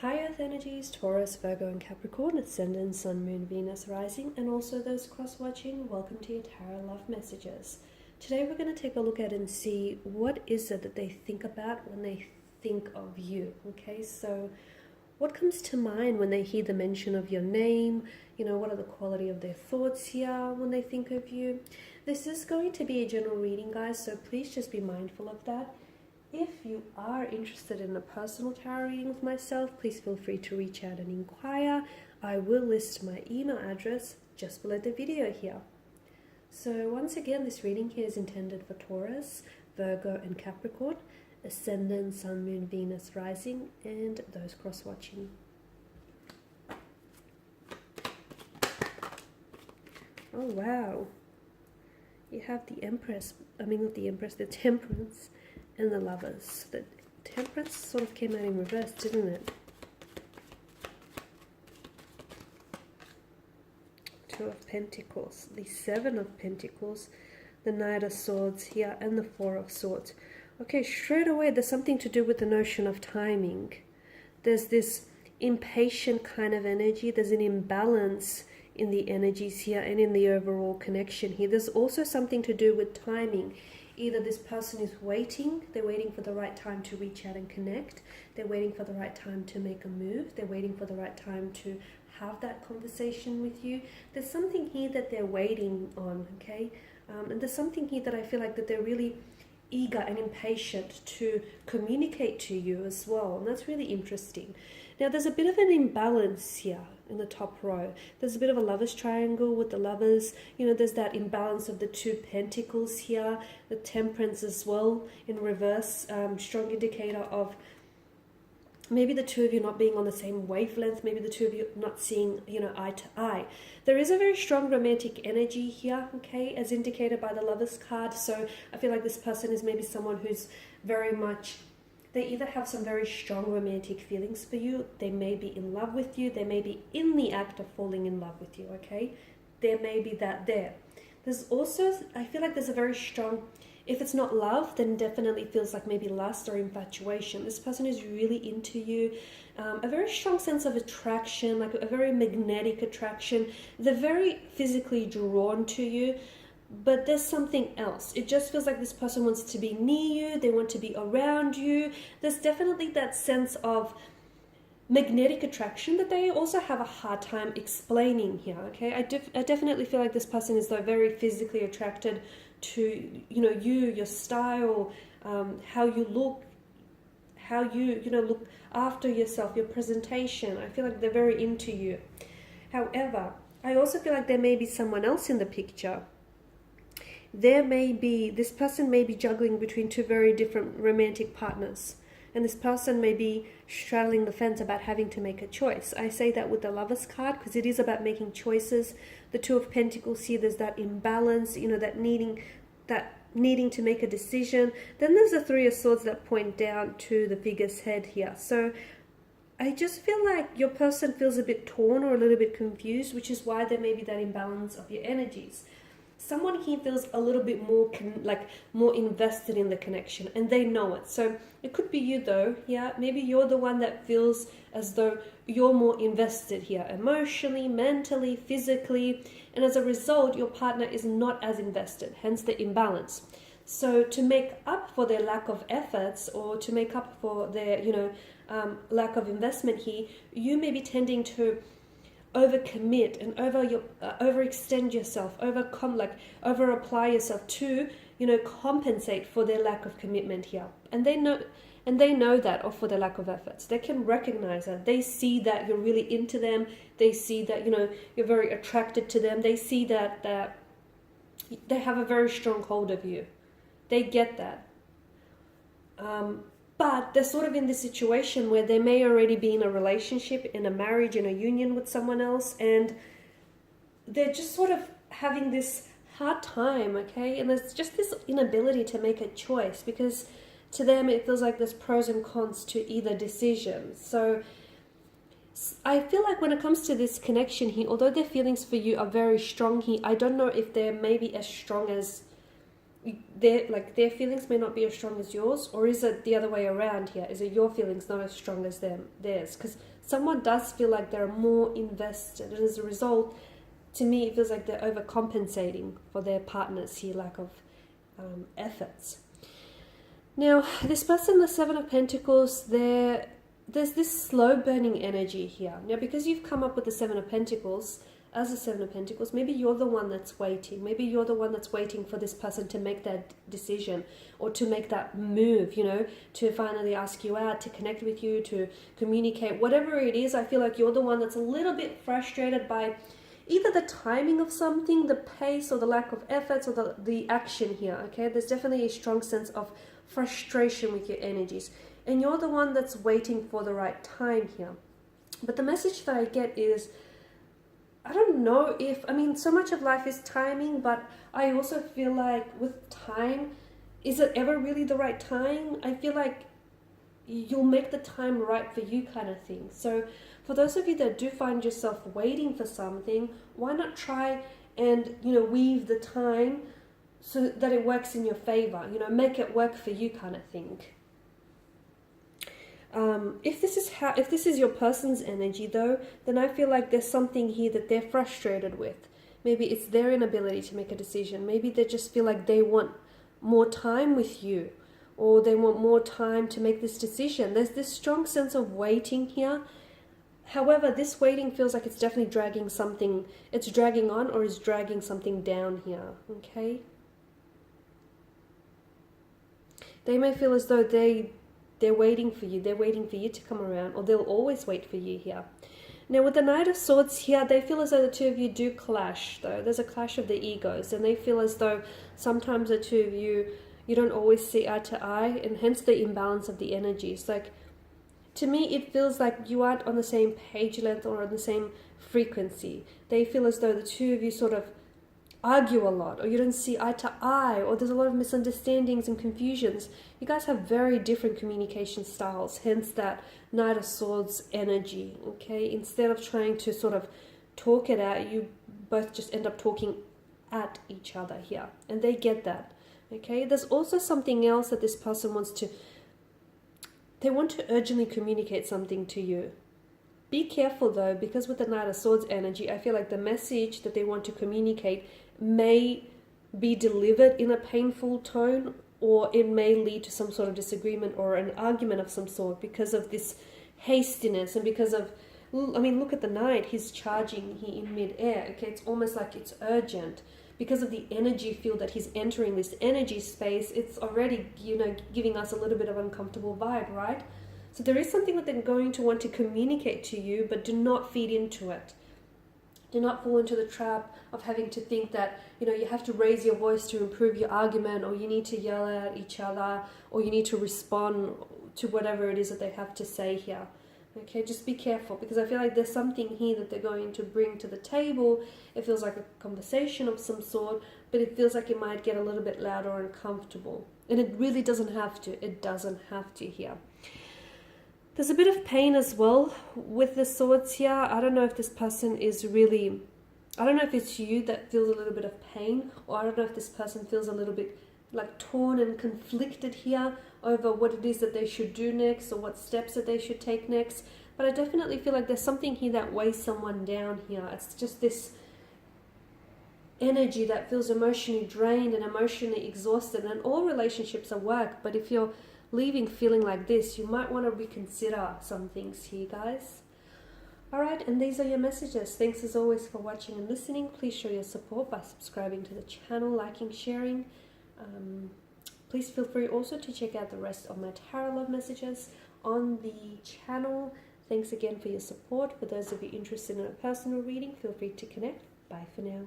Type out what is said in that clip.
High Earth energies, Taurus, Virgo and Capricorn, Ascendant, Sun, Moon, Venus, Rising, and also those cross-watching, welcome to your Tarot Love Messages. Today we're going to take a look at and see what is it that they think about when they think of you. Okay, so what comes to mind when they hear the mention of your name? You know, what are the quality of their thoughts here when they think of you? This is going to be a general reading, guys, so please just be mindful of that. If you are interested in a personal tarot reading with myself, please feel free to reach out and inquire. I will list my email address just below the video here. So once again, this reading here is intended for Taurus, Virgo and Capricorn, Ascendant, Sun, Moon, Venus, Rising, and those cross-watching. Oh wow. You have the Empress, not the Empress, the Temperance and the Lovers. The Temperance sort of came out in reverse, didn't it? Two of Pentacles, the Seven of Pentacles, the Knight of Swords here, and the Four of Swords. Okay, straight away there's something to do with the notion of timing. There's this impatient kind of energy. There's an imbalance in the energies here and in the overall connection here. There's also something to do with timing. Either this person is waiting, they're waiting for the right time to reach out and connect, they're waiting for the right time to make a move, they're waiting for the right time to have that conversation with you. There's something here that they're waiting on, okay? And there's something here that I feel like that they're really eager and impatient to communicate to you as well, and that's really interesting. Now there's a bit of an imbalance here in the top row. There's a bit of a Lover's triangle with the Lovers. You know, there's that imbalance of the Two Pentacles here, the Temperance as well in reverse, strong indicator of maybe the two of you not being on the same wavelength, maybe the two of you not seeing, eye to eye. There is a very strong romantic energy here, okay, as indicated by the Lovers card. So I feel like this person is maybe someone who's very much, they either have some very strong romantic feelings for you, they may be in love with you, they may be in the act of falling in love with you, okay? There may be that there. There's also, I feel like there's a very strong, if it's not love, then definitely feels like maybe lust or infatuation. This person is really into you. A very strong sense of attraction, like a very magnetic attraction. They're very physically drawn to you, but there's something else. It just feels like this person wants to be near you. They want to be around you. There's definitely that sense of magnetic attraction that they also have a hard time explaining here, okay? I definitely feel like this person is, though, very physically attracted to, your style, how you look, how you, look after yourself, your presentation. I feel like they're very into you. However, I also feel like there may be someone else in the picture. This person may be juggling between two very different romantic partners. And this person may be straddling the fence about having to make a choice. I say that with the Lovers card because it is about making choices. The Two of Pentacles here, there's that imbalance, that needing to make a decision. Then there's the Three of Swords that point down to the figure's head here. So I just feel like your person feels a bit torn or a little bit confused, which is why there may be that imbalance of your energies. Someone here feels a little bit more more invested in the connection, and they know it. So it could be you, though. Yeah, maybe you're the one that feels as though you're more invested here, emotionally, mentally, physically, and as a result, your partner is not as invested, hence the imbalance. So to make up for their lack of efforts, or to make up for their, lack of investment here, you may be tending to overcommit and overextend yourself, over apply yourself to, compensate for their lack of commitment here. And they know that, or for their lack of efforts. They can recognize that. They see that you're really into them. They see that, you're very attracted to them. They see that they have a very strong hold of you. They get that. But they're sort of in this situation where they may already be in a relationship, in a marriage, in a union with someone else, and they're just sort of having this hard time, okay? And there's just this inability to make a choice, because to them it feels like there's pros and cons to either decision. So I feel like when it comes to this connection here, although their feelings for you are very strong here, I don't know if they're maybe as strong as their feelings may not be as strong as yours, or is it the other way around here? Is it your feelings not as strong as theirs? Because someone does feel like they're more invested, and as a result, to me, it feels like they're overcompensating for their partner's here lack of efforts. Now, this person, the Seven of Pentacles, there's this slow burning energy here. Now, because you've come up with the Seven of Pentacles, as a Seven of Pentacles, maybe you're the one that's waiting. Maybe you're the one that's waiting for this person to make that decision or to make that move, to finally ask you out, to connect with you, to communicate. Whatever it is, I feel like you're the one that's a little bit frustrated by either the timing of something, the pace, or the lack of efforts, or the action here, okay? There's definitely a strong sense of frustration with your energies. And you're the one that's waiting for the right time here. But the message that I get is, I don't know if, so much of life is timing, but I also feel like with time, is it ever really the right time? I feel like you'll make the time right for you kind of thing. So for those of you that do find yourself waiting for something, why not try and, weave the time so that it works in your favor, make it work for you kind of thing. If this is your person's energy though, then I feel like there's something here that they're frustrated with. Maybe it's their inability to make a decision. Maybe they just feel like they want more time with you, or they want more time to make this decision. There's this strong sense of waiting here. However, this waiting feels like it's definitely dragging something, it's dragging on or is dragging something down here, okay? They may feel as though they're waiting for you. They're waiting for you to come around, or they'll always wait for you here. Now, with the Knight of Swords here, they feel as though the two of you do clash, though. There's a clash of the egos, and they feel as though sometimes the two of you don't always see eye to eye, and hence the imbalance of the energies. Like, to me, it feels like you aren't on the same page length or on the same frequency. They feel as though the two of you sort of argue a lot, or you don't see eye to eye, or there's a lot of misunderstandings and confusions. You guys have very different communication styles, hence that Knight of Swords energy, okay? Instead of trying to sort of talk it out, you both just end up talking at each other here, and they get that, okay? There's also something else that this person they want to urgently communicate something to you. Be careful though, because with the Knight of Swords energy, I feel like the message that they want to communicate may be delivered in a painful tone, or it may lead to some sort of disagreement or an argument of some sort because of this hastiness, and because of, look at the Knight, he's charging here in mid-air, okay? It's almost like it's urgent. Because of the energy field that he's entering, this energy space, it's already, giving us a little bit of uncomfortable vibe, right? So there is something that they're going to want to communicate to you, but do not feed into it. Do not fall into the trap of having to think that, you have to raise your voice to improve your argument, or you need to yell at each other, or you need to respond to whatever it is that they have to say here. Okay, just be careful, because I feel like there's something here that they're going to bring to the table. It feels like a conversation of some sort, but it feels like it might get a little bit louder or uncomfortable. And it really doesn't have to. It doesn't have to here. There's a bit of pain as well with the swords here. I don't know if this person is really, I don't know if it's you that feels a little bit of pain, or I don't know if this person feels a little bit like torn and conflicted here over what it is that they should do next, or what steps that they should take next. But I definitely feel like there's something here that weighs someone down here. It's just this energy that feels emotionally drained and emotionally exhausted, and all relationships are work, but if you're leaving feeling like this, you might want to reconsider some things here, guys. Alright, and these are your messages. Thanks as always for watching and listening. Please show your support by subscribing to the channel, liking, sharing. Please feel free also to check out the rest of my tarot love messages on the channel. Thanks again for your support. For those of you interested in a personal reading, feel free to connect. Bye for now.